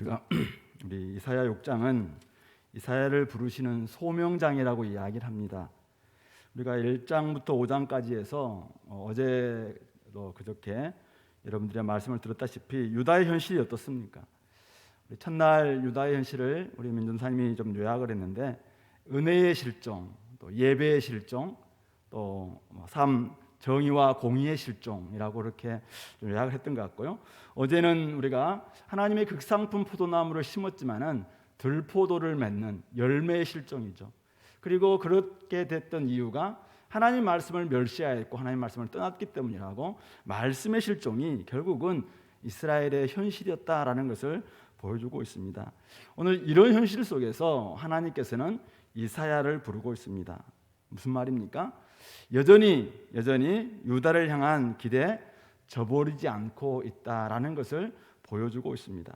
우리가 우리 이사야 6장은 이사야를 부르시는 소명장이라고 이야기를 합니다. 우리가 1장부터 5장까지 해서 어제도 그저께 여러분들의 말씀을 들었다시피 유다의 현실이 어떻습니까? 첫날 유다의 현실을 우리 민전사님이 좀 요약을 했는데 은혜의 실종, 또 예배의 실종, 또 삶 정의와 공의의 실종이라고 그렇게 좀 요약을 했던 것 같고요. 어제는 우리가 하나님의 극상품 포도나무를 심었지만은 들포도를 맺는 열매의 실종이죠. 그리고 그렇게 됐던 이유가 하나님 말씀을 멸시하였고 하나님 말씀을 떠났기 때문이라고 말씀의 실종이 결국은 이스라엘의 현실이었다라는 것을 보여주고 있습니다. 오늘 이런 현실 속에서 하나님께서는 이사야를 부르고 있습니다. 무슨 말입니까? 여전히 유다를 향한 길에 저버리지 않고 있다라는 것을 보여주고 있습니다.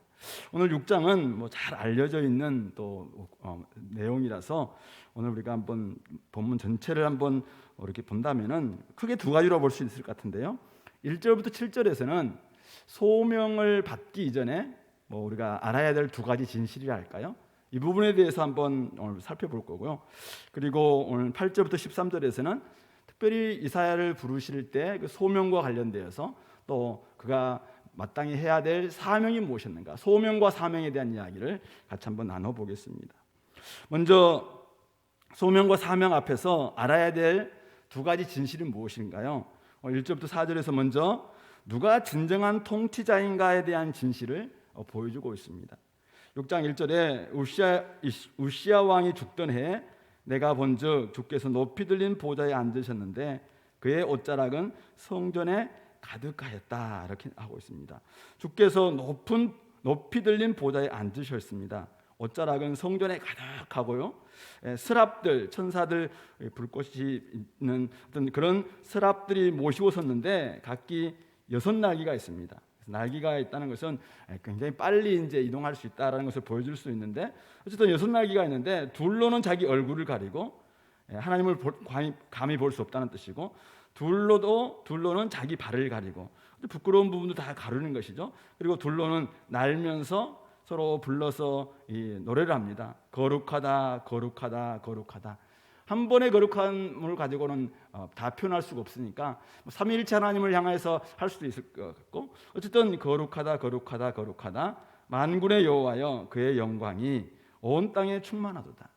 오늘 6장은 잘 알려져 있는 또 내용이라서 오늘 우리가 한번 본문 전체를 한번 이렇게 본다면은 크게 두 가지로 볼 수 있을 것 같은데요. 1절부터 7절에서는 소명을 받기 이전에 우리가 알아야 될 두 가지 진실이라 할까요? 이 부분에 대해서 한번 오늘 살펴볼 거고요. 그리고 오늘 8절부터 13절에서는 특별히 이사야를 부르실 때 그 소명과 관련되어서 또 그가 마땅히 해야 될 사명이 무엇이었는가, 소명과 사명에 대한 이야기를 같이 한번 나눠보겠습니다. 먼저 소명과 사명 앞에서 알아야 될 두 가지 진실은 무엇인가요? 1절부터 4절에서 먼저 누가 진정한 통치자인가에 대한 진실을 보여주고 있습니다. 6장 1절에 우시야 왕이 죽던 해에 내가 본즉 주께서 높이 들린 보좌에 앉으셨는데 그의 옷자락은 성전에 가득하였다, 이렇게 하고 있습니다. 주께서 높이 들린 보좌에 앉으셨습니다. 옷자락은 성전에 가득하고요. 스랍들, 천사들 불꽃이 있는 어떤 그런 스랍들이 모시고 섰는데 각기 6날개가 있습니다. 날개가 있다는 것은 굉장히 빨리 이제 이동할 수 있다라는 것을 보여줄 수 있는데, 어쨌든 6날개가 있는데 둘로는 자기 얼굴을 가리고 하나님을 감히 볼 수 없다는 뜻이고, 둘로는 자기 발을 가리고 부끄러운 부분도 다 가르는 것이죠. 그리고 둘로는 날면서 서로 불러서 이 노래를 합니다. 거룩하다, 거룩하다, 거룩하다. 한 번의 거룩함을 가지고는 다 표현할 수가 없으니까 삼위일체 하나님을 향해서 할 수도 있을 것 같고, 어쨌든 거룩하다, 거룩하다, 거룩하다. 만군의 여호와여 그의 영광이 온 땅에 충만하도다.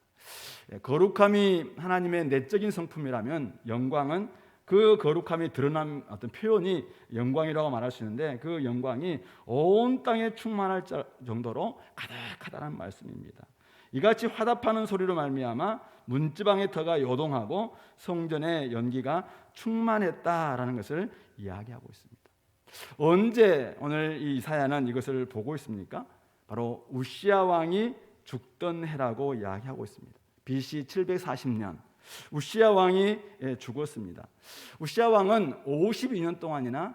거룩함이 하나님의 내적인 성품이라면 영광은 그 거룩함이 드러난 어떤 표현이 영광이라고 말할 수 있는데, 그 영광이 온 땅에 충만할 정도로 가득하다는 말씀입니다. 이같이 화답하는 소리로 말미암아 문지방의 터가 요동하고 성전의 연기가 충만했다라는 것을 이야기하고 있습니다. 언제 오늘 이 이사야는 이것을 보고 있습니까? 바로 우시야 왕이 죽던 해라고 이야기하고 있습니다. BC 740년 우시야 왕이 죽었습니다. 우시야 왕은 52년 동안이나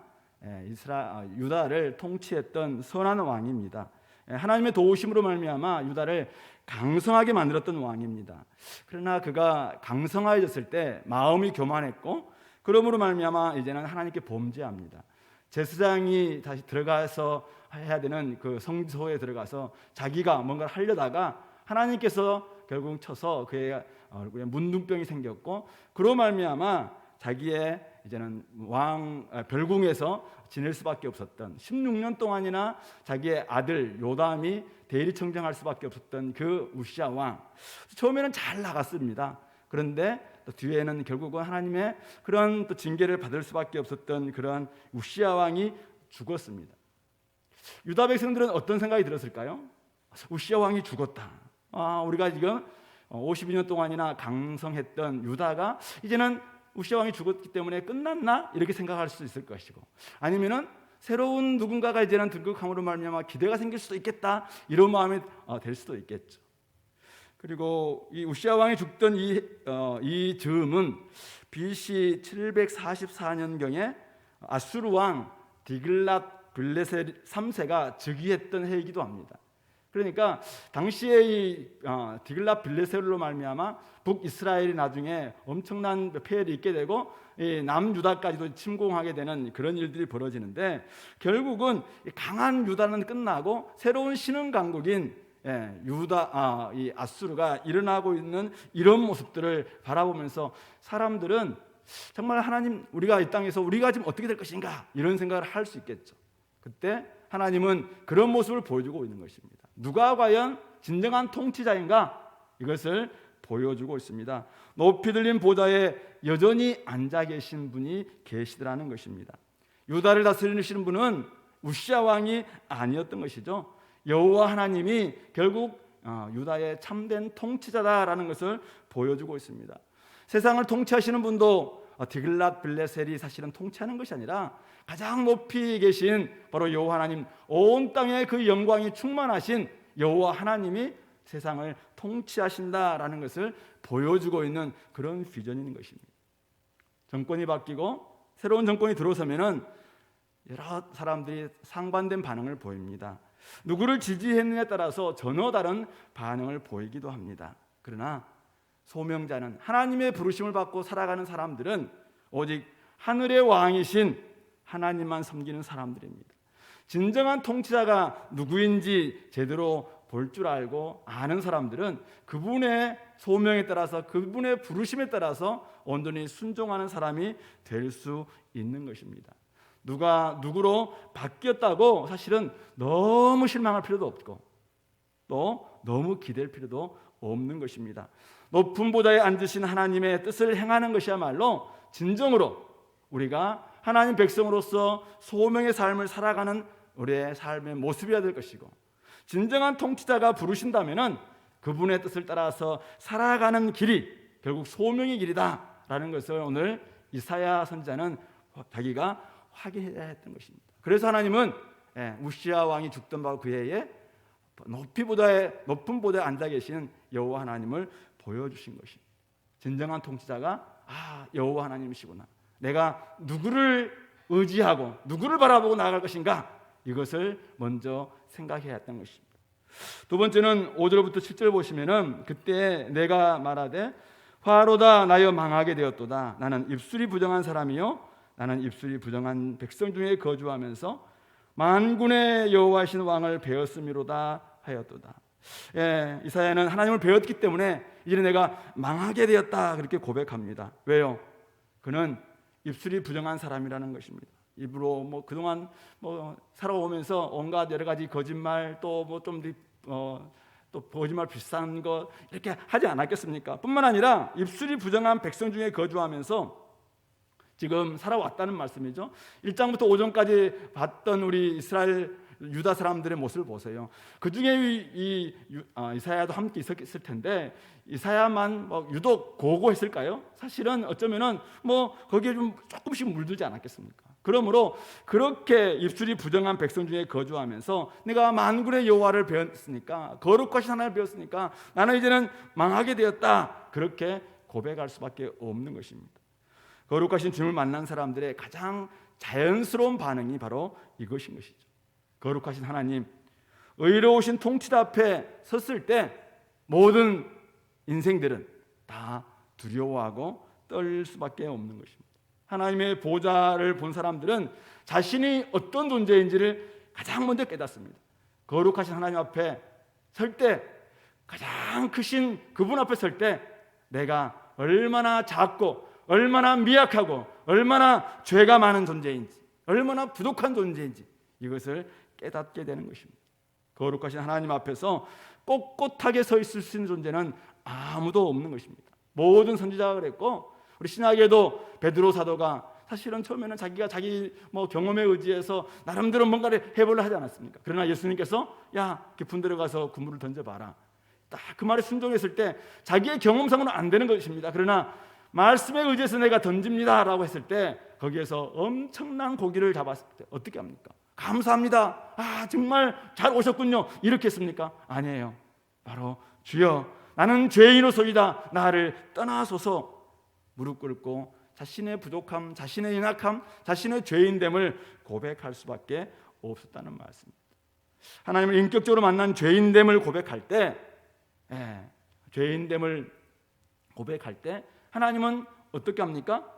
유다를 통치했던 선한 왕입니다. 하나님의 도우심으로 말미암아 유다를 강성하게 만들었던 왕입니다. 그러나 그가 강성하여졌을 때 마음이 교만했고, 그러므로 말미암아 이제는 하나님께 범죄합니다. 제사장이 다시 들어가서 해야 되는 그 성소에 들어가서 자기가 뭔가를 하려다가 하나님께서 결국 쳐서 그의 얼굴에 문둥병이 생겼고, 그로 말미암아 자기의 이제는 별궁에서 지낼 수밖에 없었던 16년 동안이나 자기의 아들 요담이 대리청정할 수밖에 없었던 그 우시야 왕, 처음에는 잘 나갔습니다. 그런데 또 뒤에는 결국은 하나님의 그런 또 징계를 받을 수밖에 없었던 그런 우시야 왕이 죽었습니다. 유다 백성들은 어떤 생각이 들었을까요? 우시야 왕이 죽었다. 우리가 지금 52년 동안이나 강성했던 유다가 이제는 우시야 왕이 죽었기 때문에 끝났나? 이렇게 생각할 수 있을 것이고, 아니면은 새로운 누군가가 이제는 등극함으로 말미암아 기대가 생길 수도 있겠다, 이런 마음이 될 수도 있겠죠. 그리고 이 우시야 왕이 죽던 이 즈음은 BC 744년경에 아수르 왕 디글랏 빌레셀 3세가 즉위했던 해이기도 합니다. 그러니까 당시에 이 디글랏 빌레셀로 말미암아 북이스라엘이 나중에 엄청난 폐해를 입게 되고 이 남유다까지도 침공하게 되는 그런 일들이 벌어지는데, 결국은 강한 유다는 끝나고 새로운 신흥 강국인 이 아수르가 일어나고 있는 이런 모습들을 바라보면서 사람들은 정말 하나님, 우리가 이 땅에서 우리가 지금 어떻게 될 것인가 이런 생각을 할 수 있겠죠. 그때 하나님은 그런 모습을 보여주고 있는 것입니다. 누가 과연 진정한 통치자인가, 이것을 보여주고 있습니다. 높이 들린 보좌에 여전히 앉아 계신 분이 계시더라는 것입니다. 유다를 다스리시는 분은 우시아 왕이 아니었던 것이죠. 여호와 하나님이 결국 유다의 참된 통치자다라는 것을 보여주고 있습니다. 세상을 통치하시는 분도 디글랏 빌레셀이 사실은 통치하는 것이 아니라 가장 높이 계신 바로 여호와 하나님, 온 땅에 그 영광이 충만하신 여호와 하나님이 세상을 통치하신다라는 것을 보여주고 있는 그런 비전인 것입니다. 정권이 바뀌고 새로운 정권이 들어서면은 여러 사람들이 상반된 반응을 보입니다. 누구를 지지했느냐에 따라서 전혀 다른 반응을 보이기도 합니다. 그러나 소명자는, 하나님의 부르심을 받고 살아가는 사람들은 오직 하늘의 왕이신 하나님만 섬기는 사람들입니다. 진정한 통치자가 누구인지 제대로 볼 줄 알고 아는 사람들은 그분의 소명에 따라서, 그분의 부르심에 따라서 온전히 순종하는 사람이 될 수 있는 것입니다. 누가 누구로 바뀌었다고 사실은 너무 실망할 필요도 없고 또 너무 기댈 필요도 없는 것입니다. 높은 보좌에 앉으신 하나님의 뜻을 행하는 것이야말로 진정으로 우리가 하나님 백성으로서 소명의 삶을 살아가는 우리의 삶의 모습이어야 될 것이고, 진정한 통치자가 부르신다면은 그분의 뜻을 따라서 살아가는 길이 결국 소명의 길이다라는 것을 오늘 이사야 선지자는 자기가 확인해야 했던 것입니다. 그래서 하나님은 우시아 왕이 죽던 바로 그 해에 높은 보좌에 앉아 계신 여호와 하나님을 보여주신 것입니다. 진정한 통치자가 여호와 하나님이시구나, 내가 누구를 의지하고 누구를 바라보고 나아갈 것인가, 이것을 먼저 생각해야 했던 것입니다. 두 번째는 5절부터 7절 보시면은, 그때 내가 말하되 화로다 나여 망하게 되었도다. 나는 입술이 부정한 사람이요 나는 입술이 부정한 백성 중에 거주하면서 만군의 여호와이신 왕을 배웠음이로다 하였도다. 이사야는 하나님을 배웠기 때문에 이제 내가 망하게 되었다 그렇게 고백합니다. 왜요? 그는 입술이 부정한 사람이라는 것입니다. 입으로 그동안 살아오면서 온갖 여러 가지 거짓말, 또 또 거짓말 비싼 거 이렇게 하지 않았겠습니까? 뿐만 아니라 입술이 부정한 백성 중에 거주하면서 지금 살아왔다는 말씀이죠. 1장부터 5장까지 봤던 우리 이스라엘 유다 사람들의 모습을 보세요. 그 중에 이사야도 함께 있었을 텐데 이사야만 유독 고고했을까요? 사실은 어쩌면은 거기에 좀 조금씩 물들지 않았겠습니까? 그러므로 그렇게 입술이 부정한 백성 중에 거주하면서 내가 만군의 여호와를 배웠으니까, 거룩하신 하나님을 배웠으니까 나는 이제는 망하게 되었다, 그렇게 고백할 수밖에 없는 것입니다. 거룩하신 주님을 만난 사람들의 가장 자연스러운 반응이 바로 이것인 것이죠. 거룩하신 하나님, 의로우신 통치자 앞에 섰을 때 모든 인생들은 다 두려워하고 떨릴 수밖에 없는 것입니다. 하나님의 보좌를 본 사람들은 자신이 어떤 존재인지를 가장 먼저 깨닫습니다. 거룩하신 하나님 앞에 설 때, 가장 크신 그분 앞에 설 때 내가 얼마나 작고 얼마나 미약하고 얼마나 죄가 많은 존재인지, 얼마나 부족한 존재인지 이것을 깨닫게 되는 것입니다. 거룩하신 하나님 앞에서 꼿꼿하게 서 있을 수 있는 존재는 아무도 없는 것입니다. 모든 선지자가 그랬고, 우리 신약에도 베드로 사도가 사실은 처음에는 자기가 자기 경험에 의지해서 나름대로 뭔가를 해보려 하지 않았습니까? 그러나 예수님께서 깊은 데로 가서 그물을 던져봐라, 딱 그 말에 순종했을 때 자기의 경험상으로는 안 되는 것입니다. 그러나 말씀에 의지해서 내가 던집니다 라고 했을 때 거기에서 엄청난 고기를 잡았을 때 어떻게 합니까? 감사합니다, 정말 잘 오셨군요, 이렇게 했습니까? 아니에요. 바로 주여 나는 죄인으로소이다, 나를 떠나소서 무릎 꿇고 자신의 부족함, 자신의 연약함, 자신의 죄인됨을 고백할 수밖에 없었다는 말씀입니다. 하나님을 인격적으로 만난 죄인됨을 고백할 때, 죄인됨을 고백할 때 하나님은 어떻게 합니까?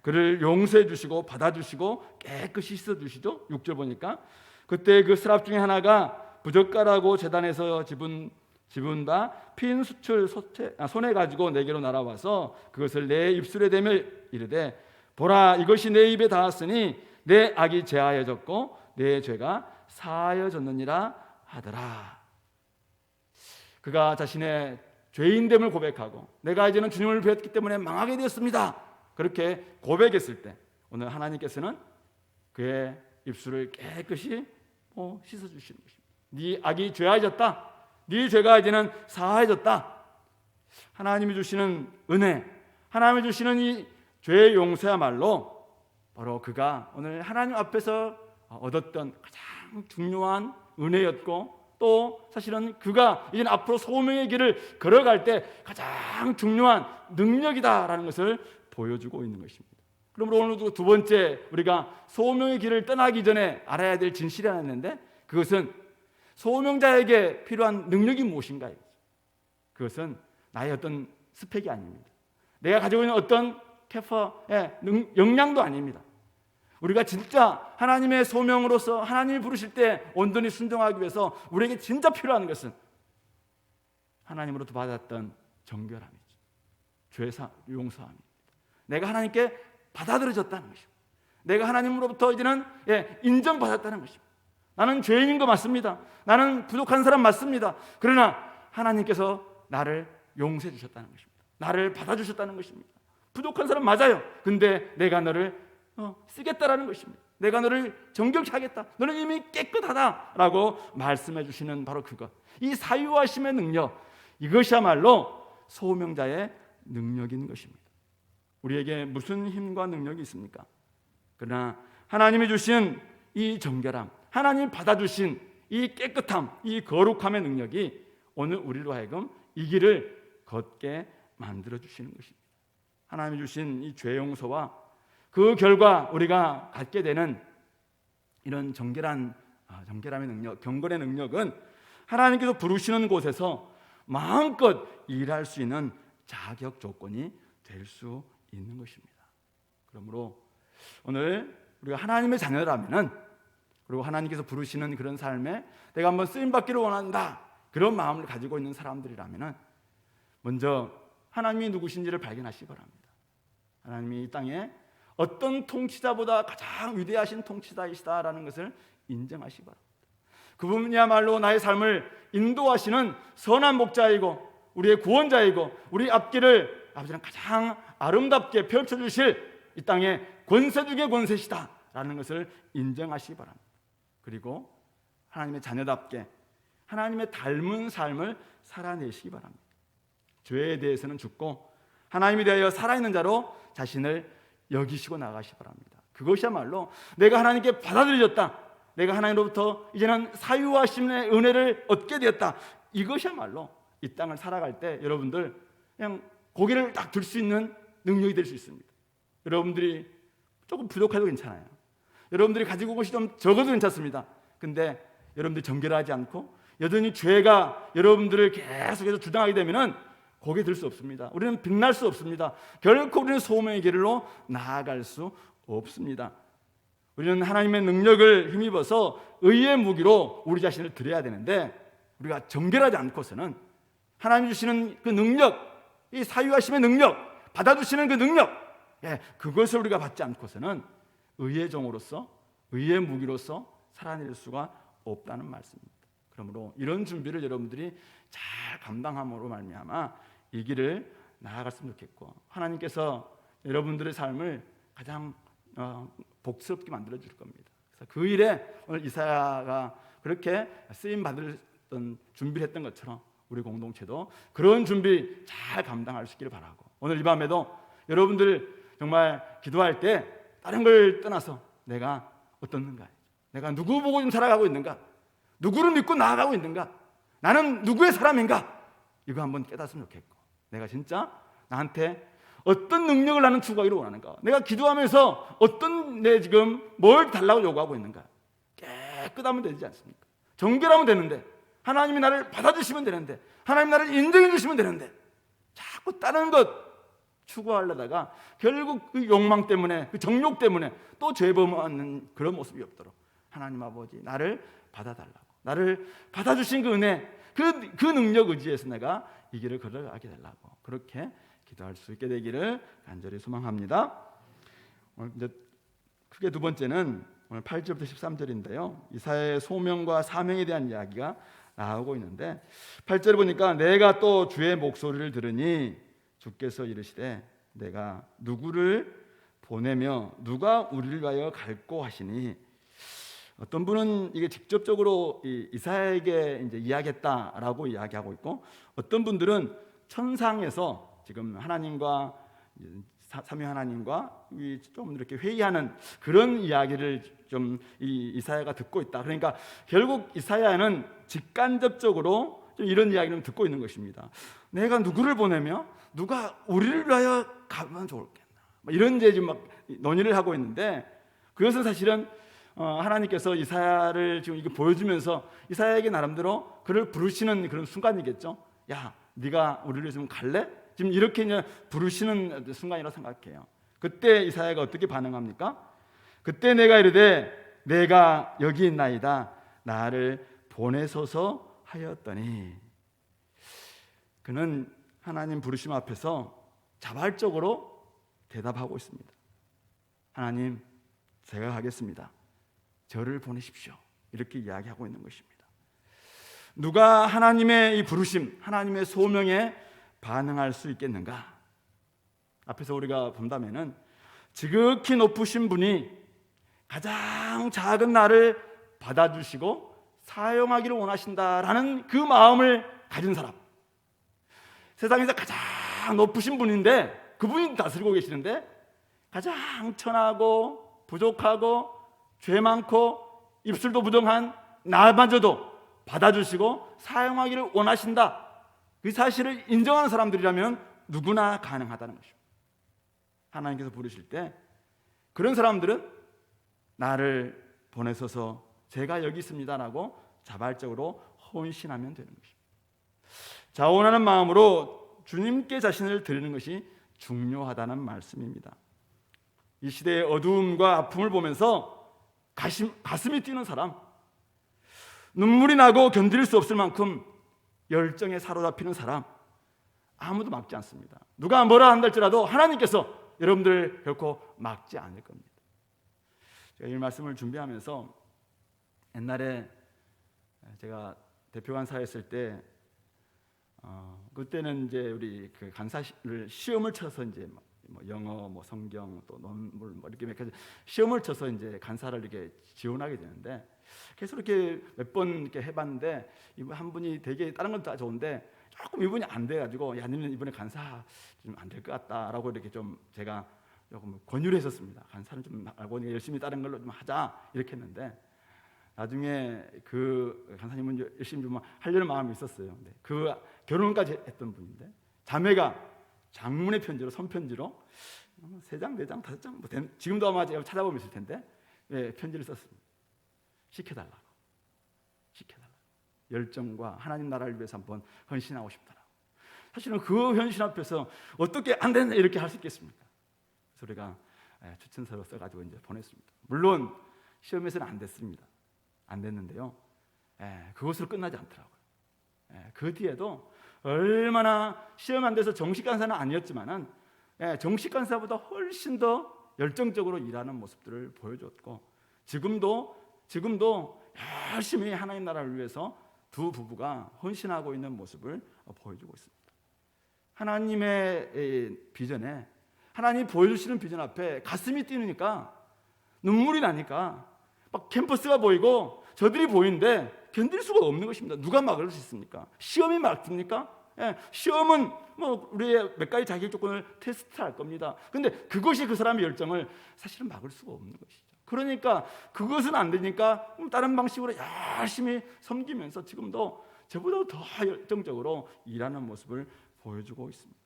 그를 용서해 주시고 받아주시고 깨끗이 씻어주시죠. 6절 보니까 그때 그 스랍 중에 하나가 부젓가락으로 제단에서 집은 바 핀 수출 손에 가지고 내게로 날아와서 그것을 내 입술에 대며 이르되 보라, 이것이 내 입에 닿았으니 내 악이 제하여졌고 내 죄가 사하여졌느니라 하더라. 그가 자신의 죄인됨을 고백하고 내가 이제는 주님을 배웠기 때문에 망하게 되었습니다, 그렇게 고백했을 때 오늘 하나님께서는 그의 입술을 깨끗이 씻어주시는 것입니다. 네 악이 죄하여졌다, 네 죄가 이제는 사하여졌다. 하나님이 주시는 은혜, 하나님이 주시는 이 죄의 용서야말로 바로 그가 오늘 하나님 앞에서 얻었던 가장 중요한 은혜였고, 또 사실은 그가 이제 앞으로 소명의 길을 걸어갈 때 가장 중요한 능력이다라는 것을 보여주고 있는 것입니다. 그러므로 오늘도 두 번째, 우리가 소명의 길을 떠나기 전에 알아야 될 진실이 하나 있는데, 그것은 소명자에게 필요한 능력이 무엇인가? 그것은 나의 어떤 스펙이 아닙니다. 내가 가지고 있는 어떤 캐파의 역량도 아닙니다. 우리가 진짜 하나님의 소명으로서 하나님이 부르실 때 온전히 순종하기 위해서 우리에게 진짜 필요한 것은 하나님으로부터 받았던 정결함이죠. 죄 용서함입니다. 내가 하나님께 받아들여졌다는 것입니다. 내가 하나님으로부터 이제는 인정받았다는 것입니다. 나는 죄인인 거 맞습니다. 나는 부족한 사람 맞습니다. 그러나 하나님께서 나를 용서해 주셨다는 것입니다. 나를 받아주셨다는 것입니다. 부족한 사람 맞아요. 근데 내가 너를 쓰겠다라는 것입니다. 내가 너를 정결케 하겠다. 너는 이미 깨끗하다라고 말씀해 주시는 바로 그것, 이 사유하심의 능력, 이것이야말로 소명자의 능력인 것입니다. 우리에게 무슨 힘과 능력이 있습니까? 그러나 하나님이 주신 이 정결함, 하나님이 받아주신 이 깨끗함, 이 거룩함의 능력이 오늘 우리로 하여금 이 길을 걷게 만들어 주시는 것입니다. 하나님이 주신 이 죄 용서와 그 결과 우리가 갖게 되는 이런 정결함의 능력, 경건의 능력은 하나님께서 부르시는 곳에서 마음껏 일할 수 있는 자격 조건이 될 수 있는 것입니다. 그러므로 오늘 우리가 하나님의 자녀라면은, 그리고 하나님께서 부르시는 그런 삶에 내가 한번 쓰임받기를 원한다, 그런 마음을 가지고 있는 사람들이라면은 먼저 하나님이 누구신지를 발견하시기 바랍니다. 하나님이 이 땅에 어떤 통치자보다 가장 위대하신 통치자이시다라는 것을 인정하시기 바랍니다. 그분이야말로 나의 삶을 인도하시는 선한 목자이고 우리의 구원자이고 우리 앞길을 아버지는 가장 아름답게 펼쳐주실 이 땅의 권세 중의 권세시다라는 것을 인정하시기 바랍니다. 그리고 하나님의 자녀답게 하나님의 닮은 삶을 살아내시기 바랍니다. 죄에 대해서는 죽고 하나님에 대하여 살아있는 자로 자신을 여기시고 나가시기 바랍니다. 그것이야말로 내가 하나님께 받아들여졌다, 내가 하나님으로부터 이제는 사유하심의 은혜를 얻게 되었다, 이것이야말로 이 땅을 살아갈 때 여러분들 그냥 고개를 딱 들 수 있는 능력이 될 수 있습니다. 여러분들이 조금 부족해도 괜찮아요. 여러분들이 가지고 온 것이 좀 적어도 괜찮습니다. 근데 여러분들이 정결하지 않고 여전히 죄가 여러분들을 계속해서 주장하게 되면은 고개 들 수 없습니다. 우리는 빛날 수 없습니다. 결코 우리는 소명의 길로 나아갈 수 없습니다. 우리는 하나님의 능력을 힘입어서 의의 무기로 우리 자신을 드려야 되는데, 우리가 정결하지 않고서는 하나님 주시는 그 능력, 이 사유하심의 능력, 받아주시는 그 능력, 그것을 우리가 받지 않고서는 의의 종으로서, 의의 무기로서 살아낼 수가 없다는 말씀입니다. 그러므로 이런 준비를 여러분들이 잘 감당함으로 말미암아 이 길을 나아갔으면 좋겠고, 하나님께서 여러분들의 삶을 가장 복스럽게 만들어 줄 겁니다. 그래서 그 일에 오늘 이사야가 그렇게 쓰임 받았던 준비를 했던 것처럼 우리 공동체도 그런 준비 잘 감당할 수 있기를 바라고, 오늘 이 밤에도 여러분들 정말 기도할 때 다른 걸 떠나서 내가 어떻는가, 내가 누구 보고 좀 살아가고 있는가, 누구를 믿고 나아가고 있는가, 나는 누구의 사람인가, 이거 한번 깨닫으면 좋겠고, 내가 진짜 나한테 어떤 능력을 나는 추구하기를 원하는가, 내가 기도하면서 어떤 내 지금 뭘 달라고 요구하고 있는가, 깨끗하면 되지 않습니까? 정결하면 되는데, 하나님이 나를 받아주시면 되는데, 하나님 나를 인정해 주시면 되는데, 자꾸 다른 것 추구하려다가 결국 그 욕망 때문에, 그 정욕 때문에 또 죄범하는 그런 모습이 없도록 하나님 아버지 나를 받아달라고, 나를 받아주신 그 은혜, 그 능력 의지에서 내가 이 길을 걸어가게 되려고 그렇게 기도할 수 있게 되기를 간절히 소망합니다. 오늘 이제 크게 두 번째는 오늘 8절부터 13절인데요. 이사야의 소명과 사명에 대한 이야기가 나오고 있는데, 8절에 보니까 내가 또 주의 목소리를 들으니 주께서 이르시되 내가 누구를 보내며 누가 우리를 위하여 갈고 하시니, 어떤 분은 이게 직접적으로 이사야에게 이제 이야기했다라고 이야기하고 있고, 어떤 분들은 천상에서 지금 하나님과 삼위 하나님과 좀 이렇게 회의하는 그런 이야기를 좀 이사야가 듣고 있다. 그러니까 결국 이사야는 직간접적으로 좀 이런 이야기를 듣고 있는 것입니다. 내가 누구를 보내며 누가 우리를 위하여 가면 좋겠나, 이런 이제 지금 막 논의를 하고 있는데, 그것은 사실은 하나님께서 이사야를 지금 이거 보여주면서 이사야에게 나름대로 그를 부르시는 그런 순간이겠죠. 야, 네가 우리를 좀 갈래? 지금 이렇게 이제 부르시는 순간이라고 생각해요. 그때 이사야가 어떻게 반응합니까? 그때 내가 이르되 내가 여기 있나이다, 나를 보내소서 하였더니, 그는 하나님 부르심 앞에서 자발적으로 대답하고 있습니다. 하나님, 제가 가겠습니다. 저를 보내십시오. 이렇게 이야기하고 있는 것입니다. 누가 하나님의 이 부르심, 하나님의 소명에 반응할 수 있겠는가? 앞에서 우리가 본다면은 지극히 높으신 분이 가장 작은 나를 받아주시고 사용하기를 원하신다라는 그 마음을 가진 사람, 세상에서 가장 높으신 분인데 그분이 다스리고 계시는데 가장 천하고 부족하고 죄 많고 입술도 부정한 나마저도 받아주시고 사용하기를 원하신다, 그 사실을 인정하는 사람들이라면 누구나 가능하다는 것입니다. 하나님께서 부르실 때 그런 사람들은 나를 보내소서, 제가 여기 있습니다라고 자발적으로 헌신하면 되는 것입니다. 자원하는 마음으로 주님께 자신을 드리는 것이 중요하다는 말씀입니다. 이 시대의 어두움과 아픔을 보면서 가슴이 뛰는 사람, 눈물이 나고 견딜 수 없을 만큼 열정에 사로잡히는 사람, 아무도 막지 않습니다. 누가 뭐라 한다 할지라도 하나님께서 여러분들 결코 막지 않을 겁니다. 제가 이 말씀을 준비하면서 옛날에 제가 대표간사였을 때 그때는 이제 우리 그 간사를 시험을 쳐서 이제 뭐 영어, 뭐 성경, 또 논문 뭐 이렇게 몇 가지 시험을 쳐서 이제 간사를 이렇게 지원하게 되는데, 계속 이렇게 몇 번 이렇게 해봤는데 한 분이 되게 다른 건 다 좋은데 조금 이분이 안 돼가지고, 야, 너는 이번에 간사 좀 안 될 것 같다라고 이렇게 좀 제가 조금 권유를 했었습니다. 간사는 좀 알고 열심히 다른 걸로 좀 하자 이렇게 했는데, 나중에 그 간사님은 열심히 좀 하려는 마음이 있었어요. 근데 그 결혼까지 했던 분인데 자매가 장문의 편지로, 손편지로 3장, 4장, 5장 뭐 지금도 아마 제가 찾아보면 있을 텐데 편지를 썼습니다. 시켜달라고. 열정과 하나님 나라를 위해서 한번 헌신하고 싶다라고. 사실은 그 헌신 앞에서 어떻게 안 된다 이렇게 할 수 있겠습니까? 그래서 우리가 추천서를 써가지고 이제 보냈습니다. 물론 시험에서는 안 됐습니다. 안 됐는데요, 그것으로 끝나지 않더라고요. 그 뒤에도 얼마나 시험 안 돼서 정식 간사는 아니었지만은 정식 간사보다 훨씬 더 열정적으로 일하는 모습들을 보여줬고, 지금도 열심히 하나님 나라를 위해서 두 부부가 헌신하고 있는 모습을 보여주고 있습니다. 하나님의 비전에, 하나님이 보여주시는 비전 앞에 가슴이 뛰니까, 눈물이 나니까 막 캠퍼스가 보이고 저들이 보이는데 견딜 수가 없는 것입니다. 누가 막을 수 있습니까? 시험이 막습니까? 시험은 뭐 우리의 몇 가지 자격 조건을 테스트할 겁니다. 근데 그것이 그 사람의 열정을 사실은 막을 수가 없는 것이죠. 그러니까 그것은 안 되니까 다른 방식으로 열심히 섬기면서 지금도 저보다 더 열정적으로 일하는 모습을 보여주고 있습니다.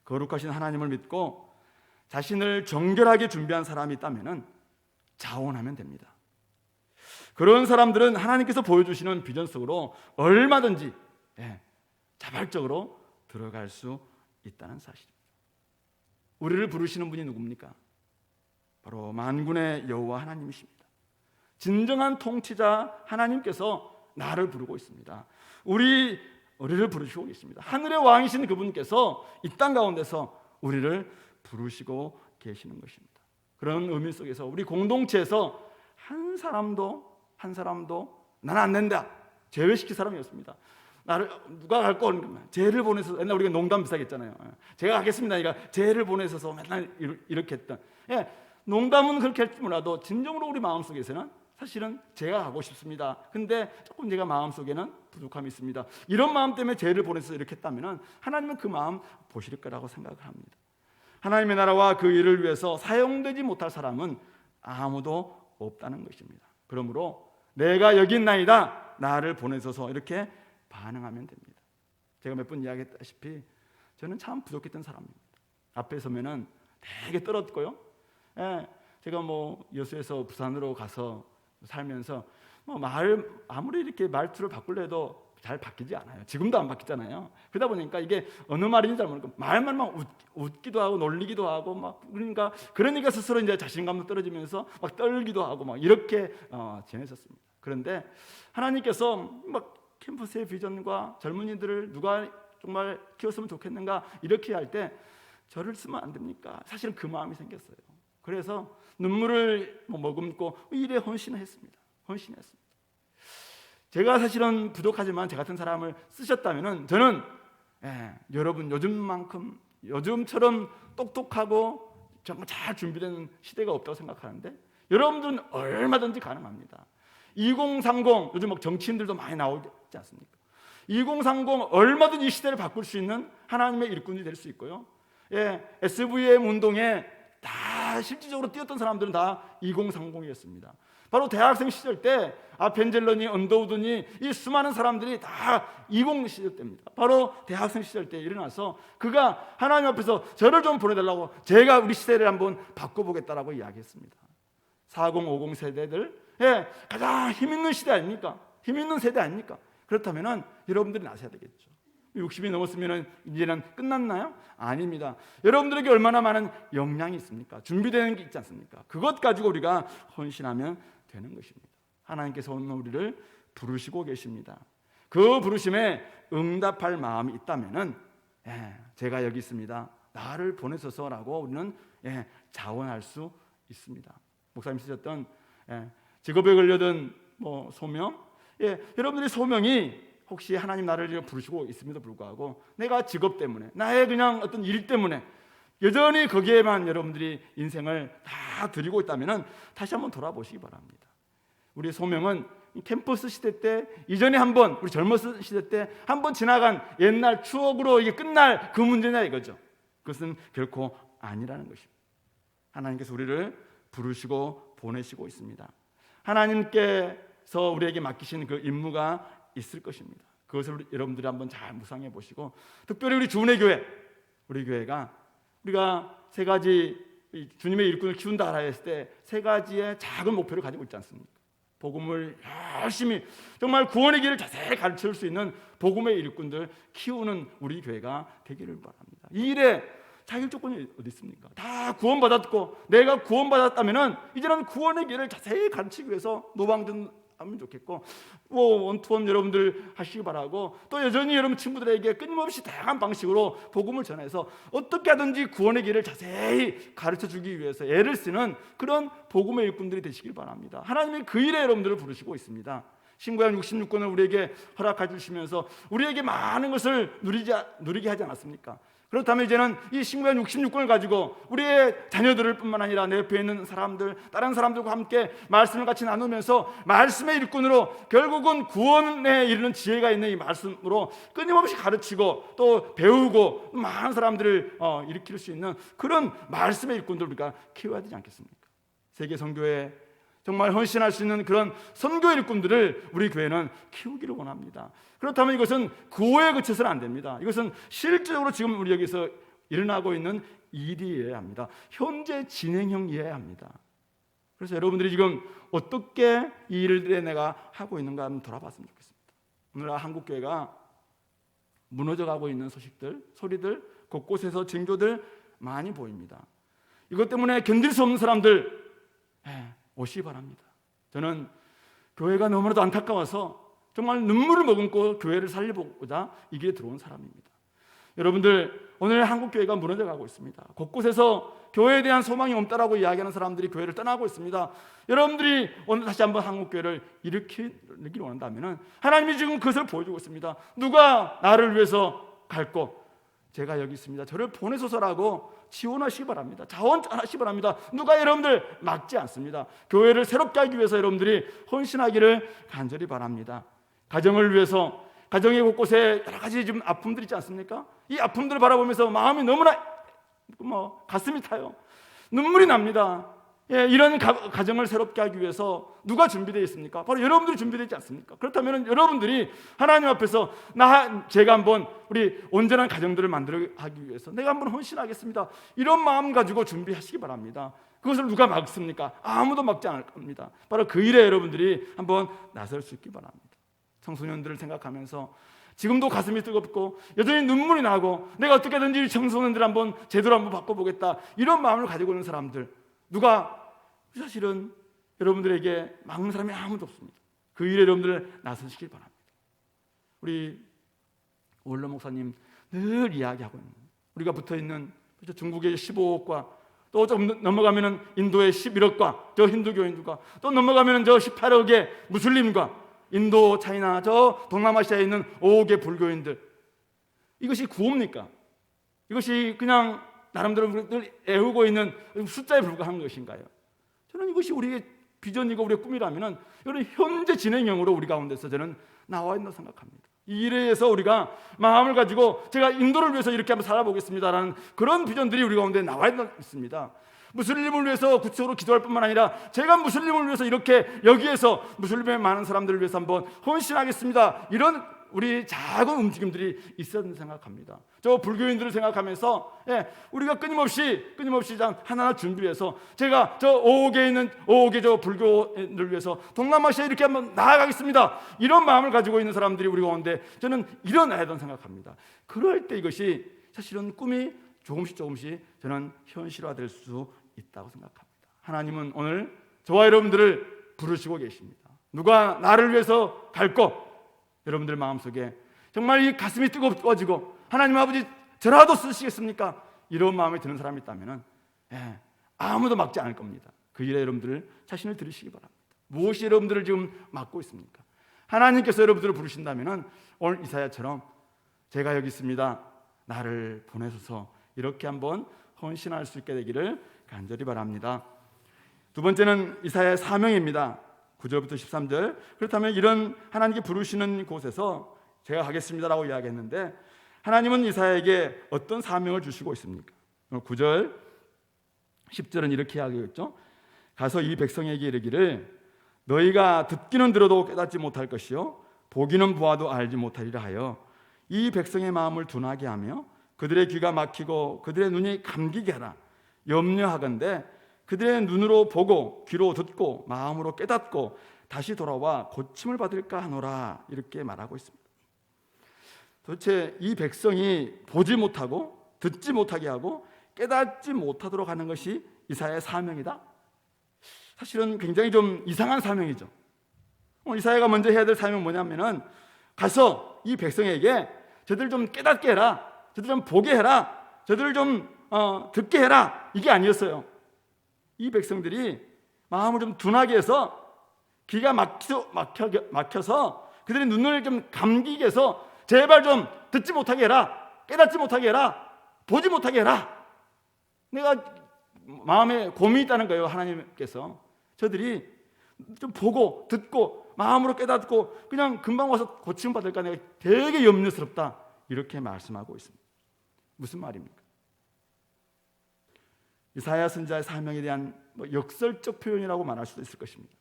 거룩하신 하나님을 믿고 자신을 정결하게 준비한 사람이 있다면 자원하면 됩니다. 그런 사람들은 하나님께서 보여주시는 비전 속으로 얼마든지 자발적으로 들어갈 수 있다는 사실입니다. 우리를 부르시는 분이 누굽니까? 바로 만군의 여호와 하나님이십니다. 진정한 통치자 하나님께서 나를 부르고 있습니다. 우리를 부르시고 계십니다. 하늘의 왕이신 그분께서 이 땅 가운데서 우리를 부르시고 계시는 것입니다. 그런 의미 속에서 우리 공동체에서 한 사람도 나는 안 된다 제외시킬 사람이 없습니다. 나를 누가 갈 거는 쟤를 보내서, 옛날 우리가 농담 비슷하게 했잖아요. 제가 가겠습니다. 그러니까 쟤를 보내서 맨날 이렇게 했던, 농담은 그렇게 할지 몰라도 진정으로 우리 마음속에서는 사실은 제가 가고 싶습니다. 근데 조금 제가 마음속에는 부족함이 있습니다. 이런 마음 때문에 쟤를 보내서 이렇게 했다면 하나님은 그 마음 보실 거라고 생각을 합니다. 하나님의 나라와 그 일을 위해서 사용되지 못할 사람은 아무도 없다는 것입니다. 그러므로 내가 여기 있나이다, 나를 보내소서, 이렇게 반응하면 됩니다. 제가 몇 번 이야기했다시피 저는 참 부족했던 사람입니다. 앞에 서면은 되게 떨었고요. 제가 여수에서 부산으로 가서 살면서 아무리 이렇게 말투를 바꾸려 도 잘 바뀌지 않아요. 지금도 안 바뀌잖아요. 그러다 보니까 이게 어느 말인지 잘 모르고 말만 막 웃기도 하고 놀리기도 하고 그러니까 스스로 이제 자신감도 떨어지면서 막 떨기도 하고 막 이렇게 지냈었습니다. 그런데 하나님께서 캠퍼스의 비전과 젊은이들을 누가 정말 키웠으면 좋겠는가 이렇게 할 때 저를 쓰면 안 됩니까? 사실은 그 마음이 생겼어요. 그래서 눈물을 머금고 일에 헌신했습니다. 제가 사실은 부족하지만 제 같은 사람을 쓰셨다면 저는 여러분 요즘처럼 똑똑하고 정말 잘 준비된 시대가 없다고 생각하는데 여러분들은 얼마든지 가능합니다. 2030 요즘 정치인들도 많이 나오지 않습니까? 2030 얼마든지 이 시대를 바꿀 수 있는 하나님의 일꾼이 될 수 있고요. SVM 운동에 다 실질적으로 뛰었던 사람들은 다 2030이었습니다. 바로 대학생 시절 때 벤젤런이, 언더우드니 이 수많은 사람들이 다 20 시절 때입니다. 바로 대학생 시절 때 일어나서 그가 하나님 앞에서 저를 좀 보내달라고 제가 우리 시대를 한번 바꿔보겠다라고 이야기했습니다. 40, 50 세대들 가장 힘 있는 시대 아닙니까? 힘 있는 세대 아닙니까? 그렇다면 여러분들이 나서야 되겠죠. 60이 넘었으면 이제는 끝났나요? 아닙니다. 여러분들에게 얼마나 많은 역량이 있습니까? 준비되는 게 있지 않습니까? 그것 가지고 우리가 헌신하면 되는 것입니다. 하나님께서 오늘 우리를 부르시고 계십니다. 그 부르심에 응답할 마음이 있다면 제가 여기 있습니다, 나를 보내소서라고 우리는 자원할 수 있습니다. 목사님 쓰셨던 직업에 걸려든 소명, 여러분들의 소명이 혹시 하나님 나를 부르시고 있음에도 불구하고 내가 직업 때문에 나의 그냥 어떤 일 때문에 여전히 거기에만 여러분들이 인생을 다 드리고 있다면 다시 한번 돌아보시기 바랍니다. 우리의 소명은 캠퍼스 시대 때 이전에 한번 우리 젊었을 시대 때 한번 지나간 옛날 추억으로 이게 끝날 그 문제냐 이거죠. 그것은 결코 아니라는 것입니다. 하나님께서 우리를 부르시고 보내시고 있습니다. 하나님께서 우리에게 맡기신 그 임무가 있을 것입니다. 그것을 여러분들이 한번 잘 묵상해 보시고, 특별히 우리 주은혜 교회, 우리 교회가 우리가 세 가지 주님의 일꾼을 키운다 했을 때 세 가지의 작은 목표를 가지고 있지 않습니까? 복음을 열심히 정말 구원의 길을 자세히 가르칠 수 있는 복음의 일꾼들 키우는 우리 교회가 되기를 바랍니다. 이 일에 자격 조건이 어디 있습니까? 다 구원받았고 내가 구원받았다면 이제는 구원의 길을 자세히 가르치기 위해서 노방전 하면 좋겠고 원투원 여러분들 하시기 바라고, 또 여전히 여러분 친구들에게 끊임없이 다양한 방식으로 복음을 전해서 어떻게 하든지 구원의 길을 자세히 가르쳐주기 위해서 애를 쓰는 그런 복음의 일꾼들이 되시길 바랍니다. 하나님이 그 일에 여러분들을 부르시고 있습니다. 신구약 66권을 우리에게 허락해 주시면서 우리에게 많은 것을 누리게 하지 않았습니까? 그렇다면 이제는 이 신구약 66권을 가지고 우리의 자녀들을 뿐만 아니라 내 옆에 있는 사람들, 다른 사람들과 함께 말씀을 같이 나누면서 말씀의 일꾼으로 결국은 구원에 이르는 지혜가 있는 이 말씀으로 끊임없이 가르치고 또 배우고 많은 사람들을 일으킬 수 있는 그런 말씀의 일꾼들을 우리가 키워야 되지 않겠습니까? 세계 선교에 정말 헌신할 수 있는 그런 선교 일꾼들을 우리 교회는 키우기를 원합니다. 그렇다면 이것은 구호에 그쳐서는 안 됩니다. 이것은 실질적으로 지금 우리 여기서 일어나고 있는 일이어야 합니다. 현재 진행형이어야 합니다. 그래서 여러분들이 지금 어떻게 이 일들에 내가 하고 있는가 한번 돌아봤으면 좋겠습니다. 오늘날 한국교회가 무너져가고 있는 소식들, 소리들, 곳곳에서 징조들 많이 보입니다. 이것 때문에 견딜 수 없는 사람들 오시기 바랍니다. 저는 교회가 너무나도 안타까워서 정말 눈물을 머금고 교회를 살려보고자 이 길에 들어온 사람입니다. 여러분들, 오늘 한국교회가 무너져가고 있습니다. 곳곳에서 교회에 대한 소망이 없다라고 이야기하는 사람들이 교회를 떠나고 있습니다. 여러분들이 오늘 다시 한번 한국교회를 일으키길 원한다면 하나님이 지금 그것을 보여주고 있습니다. 누가 나를 위해서 갈고 제가 여기 있습니다. 저를 보내소서라고 지원하시기 바랍니다. 자원하시기 바랍니다. 누가 여러분들 막지 않습니다. 교회를 새롭게 하기 위해서 여러분들이 헌신하기를 간절히 바랍니다. 가정을 위해서, 가정의 곳곳에 여러 가지 지금 아픔들이 있지 않습니까? 이 아픔들을 바라보면서 마음이 너무나 가슴이 타요. 눈물이 납니다. 이런 가정을 새롭게 하기 위해서 누가 준비되어 있습니까? 바로 여러분들이 준비되어 있지 않습니까? 그렇다면 여러분들이 하나님 앞에서 제가 한번 우리 온전한 가정들을 만들어 하기 위해서 내가 한번 헌신하겠습니다, 이런 마음 가지고 준비하시기 바랍니다. 그것을 누가 막습니까? 아무도 막지 않을 겁니다. 바로 그 일에 여러분들이 한번 나설 수 있기 바랍니다. 청소년들을 생각하면서 지금도 가슴이 뜨겁고 여전히 눈물이 나고 내가 어떻게든지 청소년들 한번 제대로 한번 바꿔보겠다, 이런 마음을 가지고 있는 사람들, 누가 사실은 여러분들에게 막는 사람이 아무도 없습니다. 그 일에 여러분들 나서시길 바랍니다. 우리 원로 목사님 늘 이야기하고 있는, 우리가 붙어있는 중국의 15억과 또 좀 넘어가면 인도의 11억과 저 힌두교인들과 또 넘어가면 저 18억의 무슬림과 인도, 차이나 저 동남아시아에 있는 5억의 불교인들, 이것이 구호입니까? 이것이 그냥 나름대로 늘 애우고 있는 숫자에 불과한 것인가요? 저는 이것이 우리의 비전이고 우리의 꿈이라면 이런 현재 진행형으로 우리 가운데서 저는 나와 있다고 생각합니다. 이 일에 의해서 우리가 마음을 가지고 제가 인도를 위해서 이렇게 한번 살아보겠습니다라는 그런 비전들이 우리 가운데 나와 있습니다. 무슬림을 위해서 구체적으로 기도할 뿐만 아니라 제가 무슬림을 위해서 이렇게 여기에서 무슬림의 많은 사람들을 위해서 한번 헌신하겠습니다, 이런 우리 작은 움직임들이 있어야 된다고 생각합니다. 저 불교인들을 생각하면서 우리가 끊임없이 하나하나 준비해서 제가 저 5억에 있는 5억의 저 불교인들을 위해서 동남아시아에 이렇게 한번 나아가겠습니다, 이런 마음을 가지고 있는 사람들이 우리 가운데 저는 일어나야 된다고 생각합니다. 그럴 때 이것이 사실은 꿈이 조금씩 저는 현실화될 수 있다고 생각합니다. 하나님은 오늘 저와 여러분들을 부르시고 계십니다. 누가 나를 위해서 갈고, 여러분들 마음속에 정말 이 가슴이 뜨거워지고 하나님 아버지 저라도 쓰시겠습니까? 이런 마음이 드는 사람이 있다면 아무도 막지 않을 겁니다. 그 일에 여러분들 자신을 들으시기 바랍니다. 무엇이 여러분들을 지금 막고 있습니까? 하나님께서 여러분들을 부르신다면 오늘 이사야처럼 제가 여기 있습니다, 나를 보내소서, 이렇게 한번 헌신할 수 있게 되기를 간절히 바랍니다. 두 번째는 이사야의 사명입니다. 9절부터 13절. 그렇다면 이런 하나님께 부르시는 곳에서 제가 가겠습니다라고 이야기했는데 하나님은 이사야에게 어떤 사명을 주시고 있습니까? 9절 10절은 이렇게 이야기했죠. 가서 이 백성에게 이르기를 너희가 듣기는 들어도 깨닫지 못할 것이요 보기는 보아도 알지 못하리라 하여 이 백성의 마음을 둔하게 하며 그들의 귀가 막히고 그들의 눈이 감기게 하라. 염려하건대 그들의 눈으로 보고 귀로 듣고 마음으로 깨닫고 다시 돌아와 고침을 받을까 하노라, 이렇게 말하고 있습니다. 도대체 이 백성이 보지 못하고 듣지 못하게 하고 깨닫지 못하도록 하는 것이 이사야의 사명이다? 사실은 굉장히 좀 이상한 사명이죠. 이사야가 먼저 해야 될 사명은 뭐냐면은 가서 이 백성에게 저들 좀 깨닫게 해라, 저들 좀 보게 해라, 저들을 좀 듣게 해라, 이게 아니었어요. 이 백성들이 마음을 좀 둔하게 해서 귀가 막혀서 그들의 눈을 좀 감기게 해서 제발 좀 듣지 못하게 해라, 깨닫지 못하게 해라, 보지 못하게 해라. 내가 마음에 고민이 있다는 거예요. 하나님께서 저들이 좀 보고 듣고 마음으로 깨닫고 그냥 금방 와서 고침 받을까 내가 되게 염려스럽다, 이렇게 말씀하고 있습니다. 무슨 말입니까? 이사야 선지자의 사명에 대한 역설적 표현이라고 말할 수도 있을 것입니다.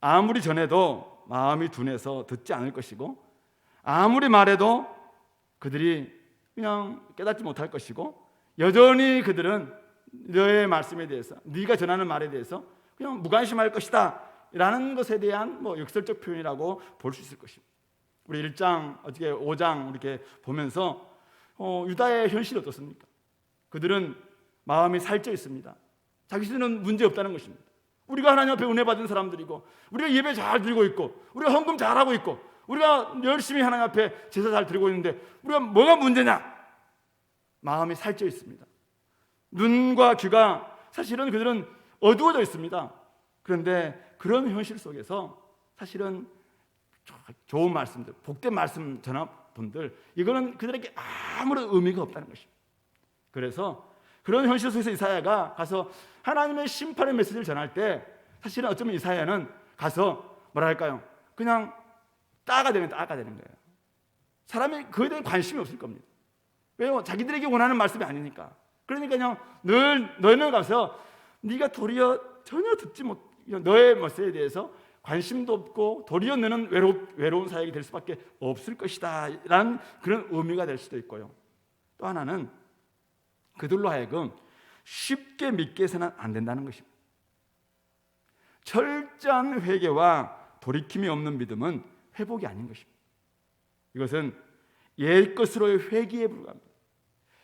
아무리 전해도 마음이 둔해서 듣지 않을 것이고 아무리 말해도 그들이 그냥 깨닫지 못할 것이고 여전히 그들은 너의 말씀에 대해서, 네가 전하는 말에 대해서 그냥 무관심할 것이다 라는 것에 대한 역설적 표현이라고 볼 수 있을 것입니다. 우리 1장, 어떻게 5장 이렇게 보면서 유다의 현실이 어떻습니까? 그들은 마음이 살쪄 있습니다. 자기들은 문제 없다는 것입니다. 우리가 하나님 앞에 은혜 받은 사람들이고, 우리가 예배 잘 드리고 있고, 우리가 헌금 잘하고 있고, 우리가 열심히 하나님 앞에 제사 잘 드리고 있는데 우리가 뭐가 문제냐? 마음이 살쪄 있습니다. 눈과 귀가 사실은 그들은 어두워져 있습니다. 그런데 그런 현실 속에서 사실은 좋은 말씀들, 복된 말씀 전한 분들, 이거는 그들에게 아무런 의미가 없다는 것입니다. 그래서 그런 현실 속에서 이사야가 가서 하나님의 심판의 메시지를 전할 때 사실은 어쩌면 이사야는 가서 뭐랄까요? 그냥 따가 되는 거예요. 사람이 그에 대한 관심이 없을 겁니다. 왜요? 자기들에게 원하는 말씀이 아니니까. 그러니까 그냥 너희는 가서 네가 도리어 전혀 듣지 못, 너의 메시지에 대해서 관심도 없고 도리어 너는 외로운 사역이 될 수밖에 없을 것이다 라는 그런 의미가 될 수도 있고요. 또 하나는 그들로 하여금 쉽게 믿게 해서는 안 된다는 것입니다. 철저한 회개와 돌이킴이 없는 믿음은 회복이 아닌 것입니다. 이것은 옛것으로의 회개에 불과합니다.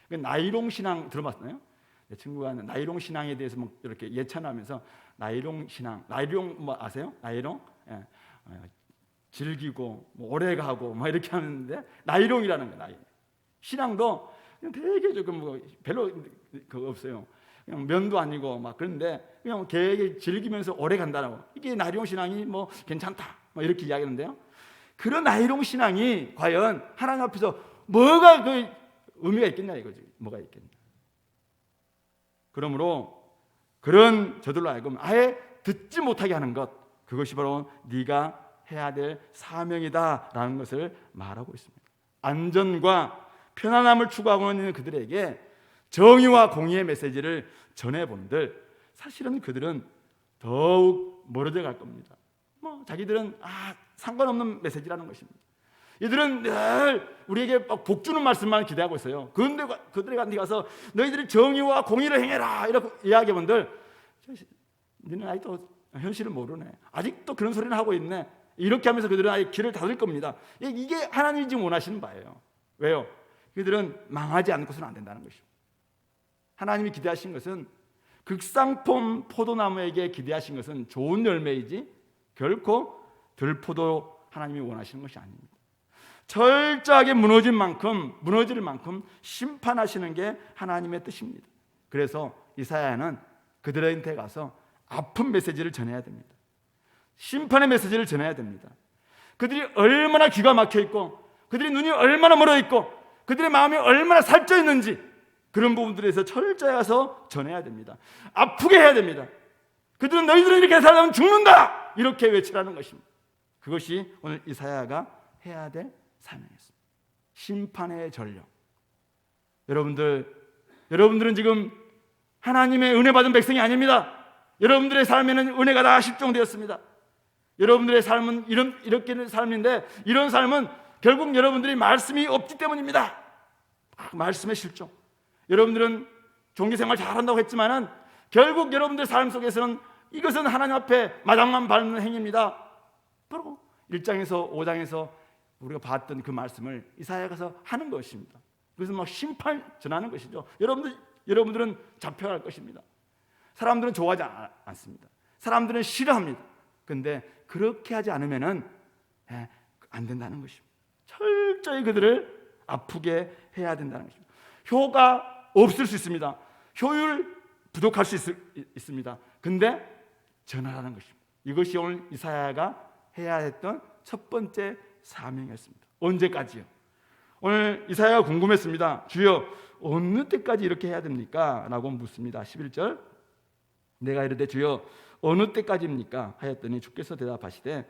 나이롱 신앙 들어봤나요? 내 친구가 나이롱 신앙에 대해서 이렇게 예찬하면서 나이롱 신앙, 나이롱 아세요? 나이롱? 예. 즐기고 오래 가고 이렇게 하는데 나이롱이라는 거예요. 나이. 신앙도 그냥 되게 조금 별로 없어요. 그냥 면도 아니고 그런데 그냥 되게 즐기면서 오래 간다라고. 이게 나이롱 신앙이 괜찮다 이렇게 이야기하는데요. 그런 나이롱 신앙이 과연 하나님 앞에서 뭐가 그 의미가 있겠냐 이거지. 뭐가 있겠냐. 그러므로 그런 저들로 하여금 아예 듣지 못하게 하는 것, 그것이 바로 네가 해야 될 사명이다라는 것을 말하고 있습니다. 안전과 편안함을 추구하고 있는 그들에게 정의와 공의의 메시지를 전해본들 사실은 그들은 더욱 멀어져 갈 겁니다. 자기들은 상관없는 메시지라는 것입니다. 이들은 늘 우리에게 복 주는 말씀만 기대하고 있어요. 그런데 그들에게 가서 너희들이 정의와 공의를 행해라 이렇게 이야기하면들 너는 아직도 현실을 모르네. 아직도 그런 소리를 하고 있네. 이렇게 하면서 그들은 아예 길을 닫을 겁니다. 이게 하나님이 지금 원하시는 바예요. 왜요? 그들은 망하지 않고서는 안 된다는 것이죠. 하나님이 기대하신 것은 극상품 포도나무에게 기대하신 것은 좋은 열매이지 결코 들포도 하나님이 원하시는 것이 아닙니다. 철저하게 무너질 만큼 심판하시는 게 하나님의 뜻입니다. 그래서 이사야는 그들한테 가서 아픈 메시지를 전해야 됩니다. 심판의 메시지를 전해야 됩니다. 그들이 얼마나 귀가 막혀 있고 그들의 눈이 얼마나 멀어 있고 그들의 마음이 얼마나 살쪄 있는지 그런 부분들에서 철저히 가서 전해야 됩니다. 아프게 해야 됩니다. 그들은 너희들은 이렇게 살면 죽는다 이렇게 외치라는 것입니다. 그것이 오늘 이사야가 해야 될 사명이었습니다. 심판의 전력. 여러분들은 지금 하나님의 은혜 받은 백성이 아닙니다. 여러분들의 삶에는 은혜가 다 실종되었습니다. 여러분들의 삶은 이렇게 삶인데 이런 삶은 결국 여러분들이 말씀이 없기 때문입니다. 말씀의 실종. 여러분들은 종교생활 잘한다고 했지만은 결국 여러분들 삶 속에서는 이것은 하나님 앞에 마당만 밟는 행위입니다. 바로 1장에서 5장에서 우리가 봤던 그 말씀을 이사야가서 하는 것입니다. 그래서 심판 전하는 것이죠. 여러분들은 잡혀갈 것입니다. 사람들은 좋아하지 않습니다. 사람들은 싫어합니다. 그런데 그렇게 하지 않으면은 안 된다는 것입니다. 철저히 그들을 아프게 해야 된다는 것입니다. 효가 없을 수 있습니다. 효율 부족할 수 있습니다. 근데 전하라는 것입니다. 이것이 오늘 이사야가 해야 했던 첫 번째 사명이었습니다. 언제까지요? 오늘 이사야가 궁금했습니다. 주여 어느 때까지 이렇게 해야 됩니까? 라고 묻습니다. 11절 내가 이르되 주여 어느 때까지입니까? 하였더니 주께서 대답하시되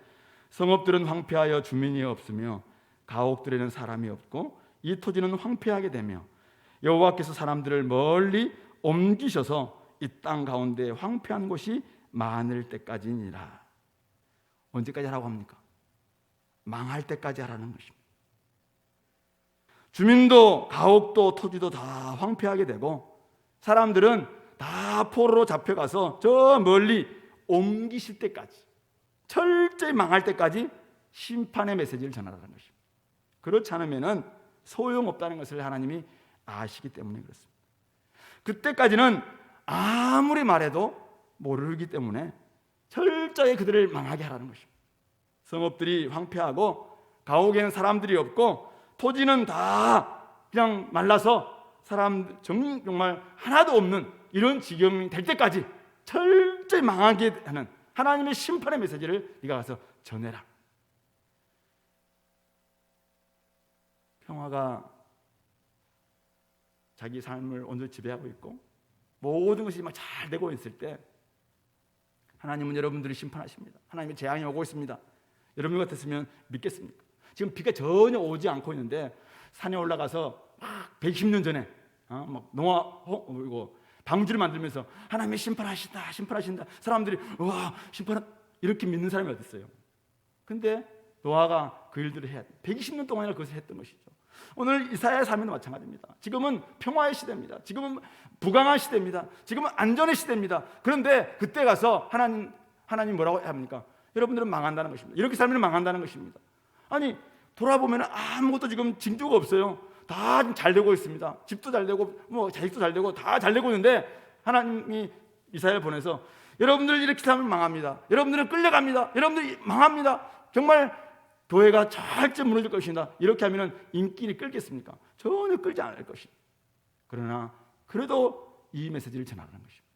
성읍들은 황폐하여 주민이 없으며 가옥들에는 사람이 없고 이 토지는 황폐하게 되며 여호와께서 사람들을 멀리 옮기셔서 이 땅 가운데 황폐한 곳이 많을 때까지니라. 언제까지 하라고 합니까? 망할 때까지 하라는 것입니다. 주민도 가옥도 토지도 다 황폐하게 되고 사람들은 다 포로로 잡혀가서 저 멀리 옮기실 때까지, 철저히 망할 때까지 심판의 메시지를 전하라는 것입니다. 그렇지 않으면 소용없다는 것을 하나님이 아시기 때문에 그렇습니다. 그때까지는 아무리 말해도 모르기 때문에 철저히 그들을 망하게 하라는 것입니다. 성읍들이 황폐하고 가옥에는 사람들이 없고 토지는 다 그냥 말라서 사람 정말 하나도 없는 이런 지경이 될 때까지 철저히 망하게 하는 하나님의 심판의 메시지를 네가 가서 전해라. 평화가 자기 삶을 온전히 지배하고 있고 모든 것이 막 잘 되고 있을 때 하나님은 여러분들을 심판하십니다. 하나님의 재앙이 오고 있습니다. 여러분 같았으면 믿겠습니까? 지금 비가 전혀 오지 않고 있는데 산에 올라가서 막 110년 전에 막 노아 이거 방주를 만들면서 하나님이 심판하신다, 심판하신다. 사람들이 와 심판 이렇게 믿는 사람이 어디 있어요? 근데 노아가 그 일들을 해야 돼. 120년 동안이나 그것을 했던 것이죠. 오늘 이사야 3일도 마찬가지입니다. 지금은 평화의 시대입니다. 지금은 부강한 시대입니다. 지금은 안전의 시대입니다. 그런데 그때 가서 하나님 뭐라고 합니까? 여러분들은 망한다는 것입니다. 이렇게 살면 망한다는 것입니다. 아니 돌아보면 아무것도 지금 징조가 없어요. 다 잘 되고 있습니다. 집도 잘 되고 뭐 자식도 잘 되고 다 잘 되고 있는데 하나님이 이사야를 보내서 여러분들 이렇게 살면 망합니다. 여러분들은 끌려갑니다. 여러분들이 망합니다. 정말 교회가 절대 무너질 것이다. 이렇게 하면 인기를 끌겠습니까? 전혀 끌지 않을 것입니다. 그러나 그래도 이 메시지를 전하는 것입니다.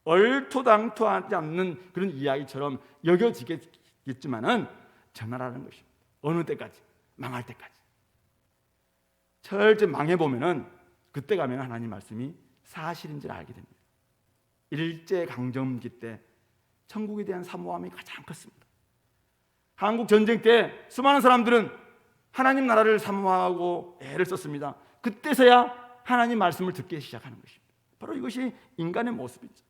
얼토당토하지 않는 그런 이야기처럼 여겨지겠지만은 전하라는 것입니다. 어느 때까지? 망할 때까지. 철저히 망해보면은 그때 가면 하나님 말씀이 사실인 줄 알게 됩니다. 일제강점기 때 천국에 대한 사모함이 가장 컸습니다. 한국 전쟁 때 수많은 사람들은 하나님 나라를 사모하고 애를 썼습니다. 그때서야 하나님 말씀을 듣기 시작하는 것입니다. 바로 이것이 인간의 모습이죠.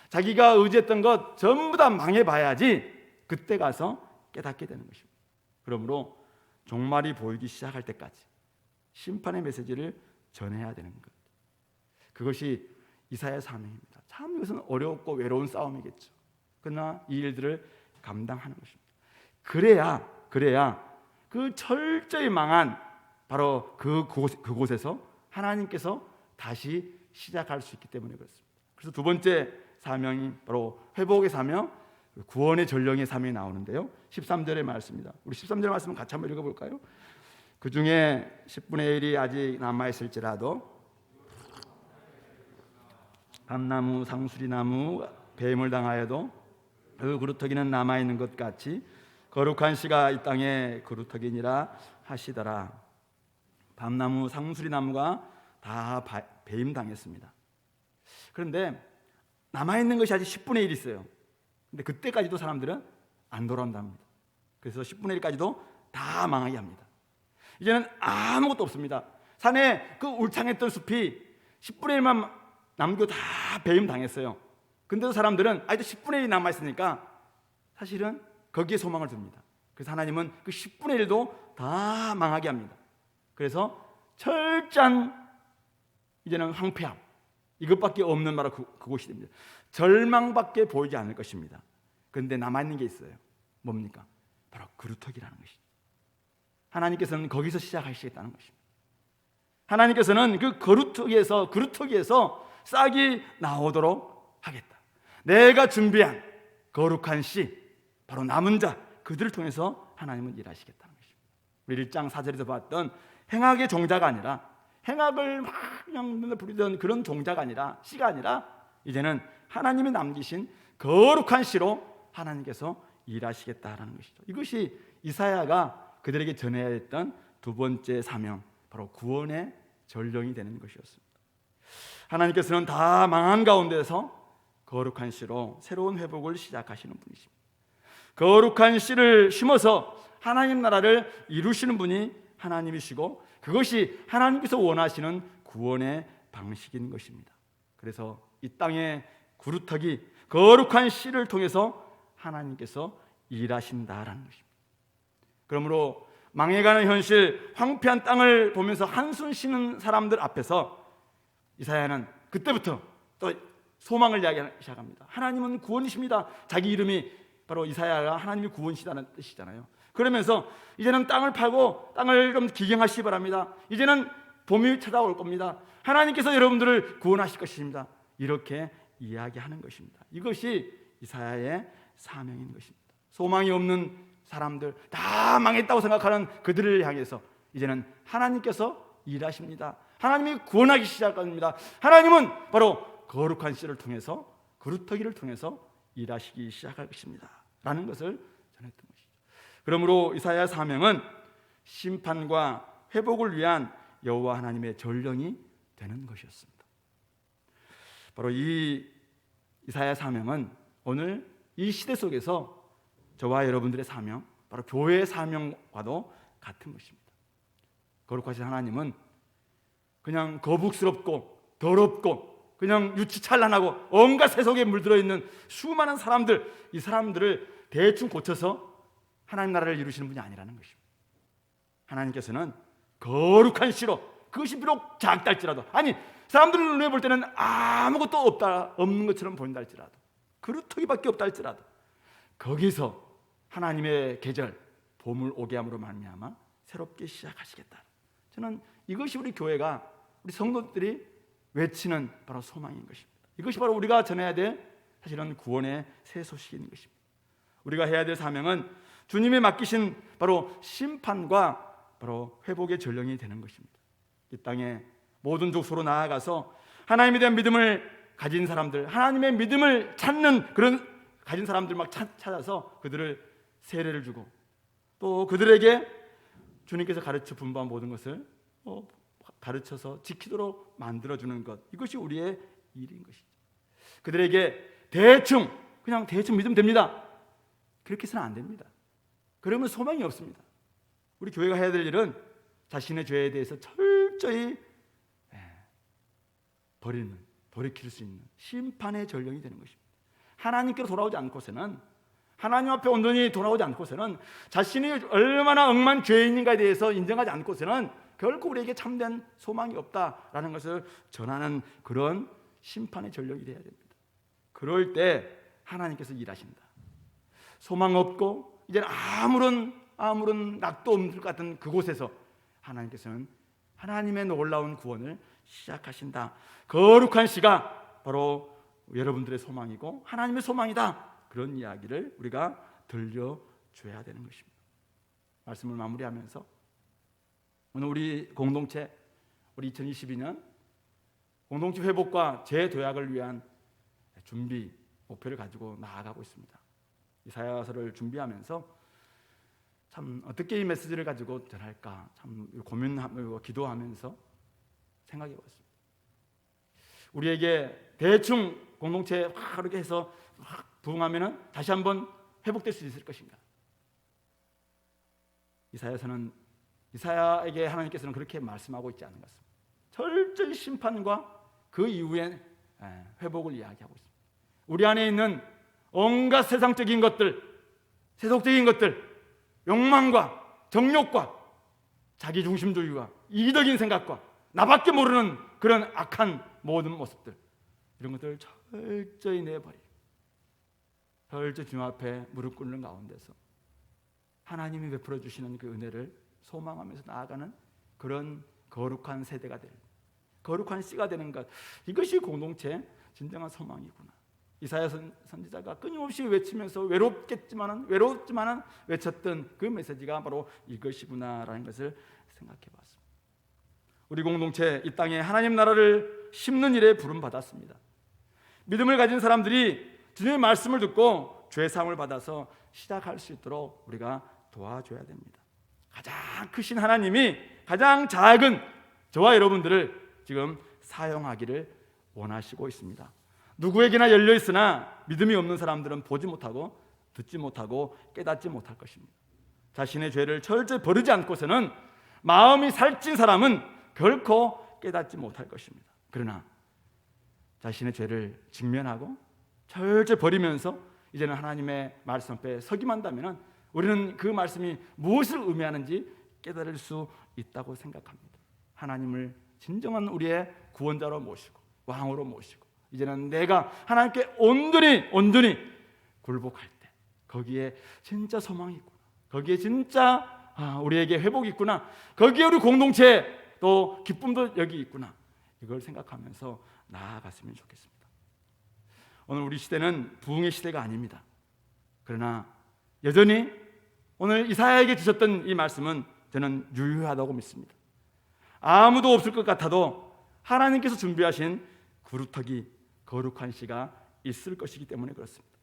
자기가 의지했던 것 전부 다 망해봐야지 그때 가서 깨닫게 되는 것입니다. 그러므로 종말이 보이기 시작할 때까지 심판의 메시지를 전해야 되는 것. 그것이 이사야 사명입니다. 참 이것은 어렵고 외로운 싸움이겠죠. 그러나 이 일들을 감당하는 것입니다. 그래야 그 철저히 망한 바로 그곳에서 하나님께서 다시 시작할 수 있기 때문에 그렇습니다. 그래서 두 번째 사명이 바로 회복의 사명, 구원의 전령의 사명이 나오는데요. 13절의 말씀입니다. 우리 13절 말씀 같이 한번 읽어볼까요? 그 중에 10분의 1이 아직 남아있을지라도 밤나무, 상수리나무, 뱀을 당하여도 그 그루터기는 남아있는 것 같이 거룩한 씨가 이 땅에 그루터기니라 하시더라. 밤나무, 상수리나무가 다 배임 당했습니다. 그런데 남아있는 것이 아직 10분의 1 있어요. 근데 그때까지도 사람들은 안 돌아온답니다. 그래서 10분의 1까지도 다 망하게 합니다. 이제는 아무것도 없습니다. 산에 그 울창했던 숲이 10분의 1만 남고 다 배임 당했어요. 근데도 사람들은 아직도 10분의 1이 남아있으니까 사실은 거기에 소망을 둡니다. 그래서 하나님은 그 10분의 1도 다 망하게 합니다. 그래서 철저한 이제는 황폐함, 이것밖에 없는 나라 그곳이 됩니다. 절망밖에 보이지 않을 것입니다. 그런데 남아있는 게 있어요. 뭡니까? 바로 그루터기라는 것이죠. 하나님께서는 거기서 시작하시겠다는 것입니다. 하나님께서는 그 그루터기에서 싹이 나오도록 하겠다. 내가 준비한 거룩한 씨, 바로 남은 자, 그들을 통해서 하나님은 일하시겠다는 것입니다. 우리 1장 4절에서 봤던 행악의 종자가 아니라, 행악을 막 그냥 부리던 그런 종자가 아니라, 씨가 아니라 이제는 하나님이 남기신 거룩한 씨로 하나님께서 일하시겠다라는 것이죠. 이것이 이사야가 그들에게 전해야 했던 두 번째 사명, 바로 구원의 전령이 되는 것이었습니다. 하나님께서는 다 망한 가운데서 거룩한 씨로 새로운 회복을 시작하시는 분이십니다. 거룩한 씨를 심어서 하나님 나라를 이루시는 분이 하나님이시고, 그것이 하나님께서 원하시는 구원의 방식인 것입니다. 그래서 이 땅의 구루터기 거룩한 씨를 통해서 하나님께서 일하신다라는 것입니다. 그러므로 망해가는 현실, 황폐한 땅을 보면서 한숨 쉬는 사람들 앞에서 이사야는 그때부터 또 소망을 이야기하기 시작합니다. 하나님은 구원이십니다. 자기 이름이 바로 이사야가 하나님이 구원이시다는 뜻이잖아요. 그러면서 이제는 땅을 파고 땅을 좀 기경하시기 바랍니다. 이제는 봄이 찾아올 겁니다. 하나님께서 여러분들을 구원하실 것입니다. 이렇게 이야기하는 것입니다. 이것이 이사야의 사명인 것입니다. 소망이 없는 사람들, 다 망했다고 생각하는 그들을 향해서 이제는 하나님께서 일하십니다. 하나님이 구원하기 시작합니다. 하나님은 바로 거룩한 씨를 통해서, 그루터기를 통해서 일하시기 시작할 것입니다 라는 것을 전했던 것이죠. 그러므로 이사야의 사명은 심판과 회복을 위한 여호와 하나님의 전령이 되는 것이었습니다. 바로 이 이사야의 사명은 오늘 이 시대 속에서 저와 여러분들의 사명, 바로 교회의 사명과도 같은 것입니다. 거룩하신 하나님은 그냥 거북스럽고 더럽고 그냥 유치찬란하고 온갖 세속에 물들어 있는 수많은 사람들, 이 사람들을 대충 고쳐서 하나님 나라를 이루시는 분이 아니라는 것입니다. 하나님께서는 거룩한 씨로, 그것이 비록 작다 할지라도, 아니 사람들 눈에 볼 때는 아무것도 없는 것처럼 보인다 할지라도, 그루터기밖에 없다 할지라도 거기서 하나님의 계절 봄을 오게 함으로 말미암아 새롭게 시작하시겠다. 저는 이것이 우리 교회가, 우리 성도들이 외치는 바로 소망인 것입니다. 이것이 바로 우리가 전해야 될 사실은 구원의 새 소식인 것입니다. 우리가 해야 될 사명은 주님이 맡기신 바로 심판과 바로 회복의 전령이 되는 것입니다. 이 땅에 모든 족속으로 나아가서 하나님에 대한 믿음을 가진 사람들, 하나님의 믿음을 찾는 그런 가진 사람들 막 찾아서 그들을 세례를 주고 또 그들에게 주님께서 가르쳐 분부한 모든 것을 가르쳐서 지키도록 만들어주는 것, 이것이 우리의 일인 것이죠. 그들에게 그냥 대충 믿으면 됩니다. 그렇게 해서는 안 됩니다. 그러면 소망이 없습니다. 우리 교회가 해야 될 일은 자신의 죄에 대해서 철저히 돌이킬 수 있는 심판의 전령이 되는 것입니다. 하나님께로 돌아오지 않고서는, 하나님 앞에 온전히 돌아오지 않고서는, 자신이 얼마나 억만 죄인인가에 대해서 인정하지 않고서는 결코 우리에게 참된 소망이 없다라는 것을 전하는 그런 심판의 전령이 되어야 됩니다. 그럴 때 하나님께서 일하신다. 소망 없고 이제 아무런 낙도 없는 것 같은 그곳에서 하나님께서는 하나님의 놀라운 구원을 시작하신다. 거룩한 씨가 바로 여러분들의 소망이고 하나님의 소망이다. 그런 이야기를 우리가 들려줘야 되는 것입니다. 말씀을 마무리하면서 오늘 우리 공동체, 우리 2022년 공동체 회복과 재도약을 위한 준비 목표를 가지고 나아가고 있습니다. 이사야서를 준비하면서 참 어떻게 이 메시지를 가지고 전할까 참 고민하고 기도하면서 생각해 봤습니다. 우리에게 대충 공동체 그렇게 해서 부흥하면은 다시 한번 회복될 수 있을 것인가? 이사야에게 하나님께서는 그렇게 말씀하고 있지 않은 것 같습니다. 철저히 심판과 그 이후에 회복을 이야기하고 있습니다. 우리 안에 있는 온갖 세상적인 것들, 세속적인 것들, 욕망과 정욕과 자기중심주의와 이기적인 생각과 나밖에 모르는 그런 악한 모든 모습들, 이런 것들을 철저히 내버리고 철저히 주님 앞에 무릎 꿇는 가운데서 하나님이 베풀어 주시는 그 은혜를 소망하면서 나아가는 그런 거룩한 세대가 되는, 거룩한 씨가 되는 것, 이것이 공동체의 진정한 소망이구나. 이사야 선지자가 끊임없이 외치면서 외롭지만은 외쳤던 그 메시지가 바로 이것이구나라는 것을 생각해 봤습니다. 우리 공동체 이 땅에 하나님 나라를 심는 일에 부름 받았습니다. 믿음을 가진 사람들이 주님의 말씀을 듣고 죄 사함을 받아서 시작할 수 있도록 우리가 도와줘야 됩니다. 가장 크신 하나님이 가장 작은 저와 여러분들을 지금 사용하기를 원하시고 있습니다. 누구에게나 열려 있으나 믿음이 없는 사람들은 보지 못하고 듣지 못하고 깨닫지 못할 것입니다. 자신의 죄를 철저히 버리지 않고서는 마음이 살찐 사람은 결코 깨닫지 못할 것입니다. 그러나 자신의 죄를 직면하고 철저히 버리면서 이제는 하나님의 말씀 앞에 서기만 한다면 우리는 그 말씀이 무엇을 의미하는지 깨달을 수 있다고 생각합니다. 하나님을 진정한 우리의 구원자로 모시고 왕으로 모시고 이제는 내가 하나님께 온전히 굴복할 때 거기에 진짜 소망이 있구나. 거기에 진짜 우리에게 회복이 있구나. 거기에 우리 공동체 또 기쁨도 여기 있구나. 이걸 생각하면서 나아갔으면 좋겠습니다. 오늘 우리 시대는 부흥의 시대가 아닙니다. 그러나 여전히 오늘 이사야에게 주셨던 이 말씀은 저는 유효하다고 믿습니다. 아무도 없을 것 같아도 하나님께서 준비하신 그루터기, 거룩한 씨가 있을 것이기 때문에 그렇습니다.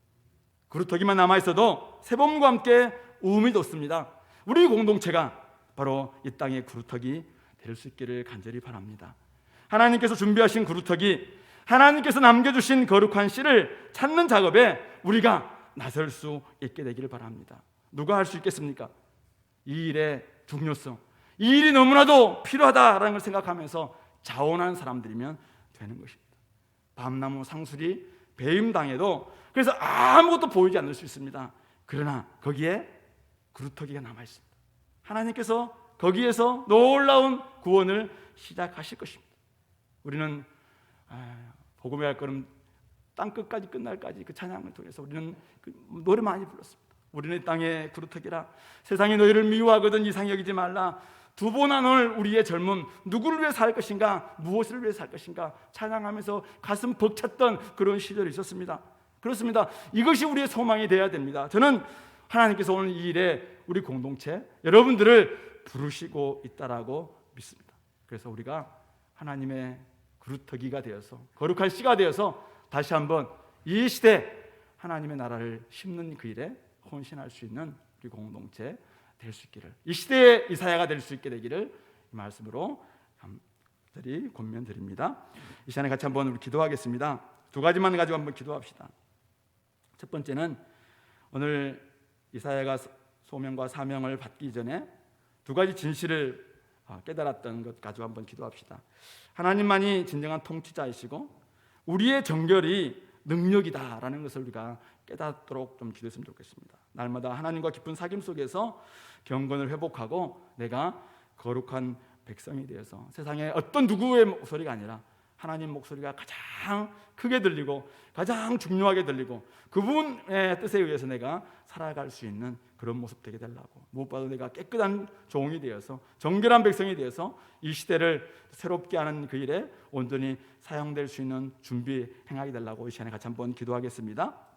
그루터기만 남아있어도 새봄과 함께 우음이 돋습니다. 우리 공동체가 바로 이 땅의 그루터기 될 수 있기를 간절히 바랍니다. 하나님께서 준비하신 그루터기, 하나님께서 남겨주신 거룩한 씨를 찾는 작업에 우리가 나설 수 있게 되기를 바랍니다. 누가 할 수 있겠습니까? 이 일의 중요성, 이 일이 너무나도 필요하다라는 걸 생각하면서 자원하는 사람들이면 되는 것입니다. 밤나무 상술이 배임당해도 그래서 아무것도 보이지 않을 수 있습니다. 그러나 거기에 그루터기가 남아있습니다. 하나님께서 거기에서 놀라운 구원을 시작하실 것입니다. 우리는 복음의 할 걸음 땅끝까지 끝날까지 그 찬양을 통해서 우리는 그 노래 많이 불렀습니다. 우리는 땅의 그루터기라, 세상이 너희를 미워하거든 이상히 여기지 말라. 두 번 안 올 우리의 젊음, 누구를 위해 살 것인가, 무엇을 위해 살 것인가 찬양하면서 가슴 벅찼던 그런 시절이 있었습니다. 그렇습니다. 이것이 우리의 소망이 되어야 됩니다. 저는 하나님께서 오늘 이 일에 우리 공동체 여러분들을 부르시고 있다라고 믿습니다. 그래서 우리가 하나님의 그루터기가 되어서 거룩한 씨가 되어서 다시 한번 이 시대 하나님의 나라를 심는 그 일에 헌신할 수 있는 우리 공동체 될 수 있기를, 이 시대의 이사야가 될 수 있게 되기를 이 말씀으로 간절히 권면드립니다. 이 시간에 같이 한번 우리 기도하겠습니다. 두 가지만 가지고 한번 기도합시다. 첫 번째는 오늘 이사야가 소명과 사명을 받기 전에 두 가지 진실을 깨달았던 것 가지고 한번 기도합시다. 하나님만이 진정한 통치자이시고 우리의 정결이 능력이다라는 것을 우리가 깨닫도록 좀 기도했으면 좋겠습니다. 날마다 하나님과 깊은 사귐 속에서 경건을 회복하고 내가 거룩한 백성이 되어서 세상에 어떤 누구의 목소리가 아니라 하나님 목소리가 가장 크게 들리고 가장 중요하게 들리고 그분의 뜻에 의해서 내가 살아갈 수 있는 그런 모습 되게 되려고, 무엇보다도 내가 깨끗한 종이 되어서 정결한 백성이 되어서 이 시대를 새롭게 하는 그 일에 온전히 사용될 수 있는 준비 행하게 되려고 이 시간에 같이 한번 기도하겠습니다.